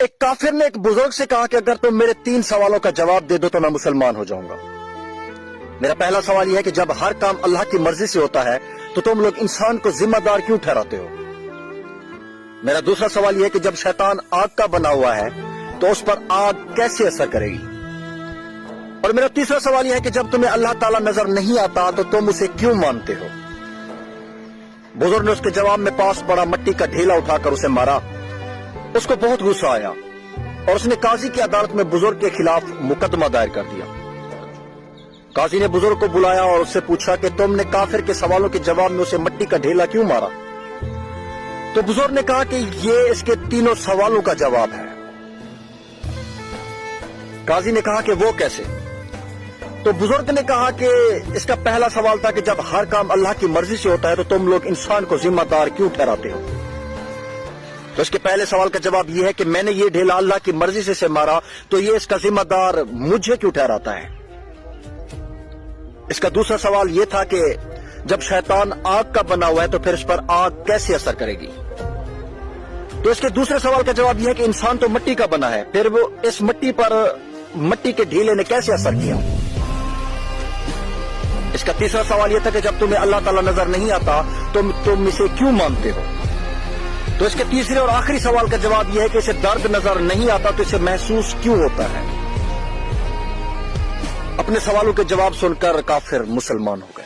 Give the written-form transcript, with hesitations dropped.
ایک کافر نے ایک بزرگ سے کہا کہ اگر تم میرے 3 سوالوں کا جواب دے دو تو میں مسلمان ہو جاؤں گا۔ میرا پہلا سوال یہ ہے کہ جب ہر کام اللہ کی مرضی سے ہوتا ہے تو تم لوگ انسان کو ذمہ دار کیوں ٹھہراتے ہو؟ میرا دوسرا سوال یہ ہے کہ جب شیطان آگ کا بنا ہوا ہے تو اس پر آگ کیسے اثر کرے گی؟ اور میرا تیسرا سوال یہ ہے کہ جب تمہیں اللہ تعالیٰ نظر نہیں آتا تو تم اسے کیوں مانتے ہو؟ بزرگ نے اس کے جواب میں پاس پڑا مٹی کا ڈھیلا اٹھا کر اسے مارا۔ اس کو بہت غصہ آیا اور اس نے قاضی کی عدالت میں بزرگ کے خلاف مقدمہ دائر کر دیا۔ قاضی نے بزرگ کو بلایا اور اس سے پوچھا کہ تم نے کافر کے سوالوں کے جواب میں اسے مٹی کا ڈھیلا کیوں مارا؟ تو بزرگ نے کہا کہ یہ اس کے 3 سوالوں کا جواب ہے۔ قاضی نے کہا کہ وہ کیسے؟ تو بزرگ نے کہا کہ اس کا پہلا سوال تھا کہ جب ہر کام اللہ کی مرضی سے ہوتا ہے تو تم لوگ انسان کو ذمہ دار کیوں ٹھہراتے ہو؟ تو اس کے پہلے سوال کا جواب یہ ہے کہ میں نے یہ ڈھیلا اللہ کی مرضی سے مارا تو یہ اس کا ذمہ دار مجھے کیوں ٹھہراتا ہے؟ اس کا دوسرا سوال یہ تھا کہ جب شیطان آگ کا بنا ہوا ہے تو پھر اس پر آگ کیسے اثر کرے گی؟ تو اس کے دوسرے سوال کا جواب یہ ہے کہ انسان تو مٹی کا بنا ہے، پھر وہ اس مٹی پر مٹی کے ڈھیلے نے کیسے اثر کیا؟ اس کا تیسرا سوال یہ تھا کہ جب تمہیں اللہ تعالیٰ نظر نہیں آتا تم اسے کیوں مانتے ہو؟ تو اس کے تیسرے اور آخری سوال کا جواب یہ ہے کہ اسے درد نظر نہیں آتا تو اسے محسوس کیوں ہوتا ہے؟ اپنے سوالوں کے جواب سن کر کافر مسلمان ہو گئے۔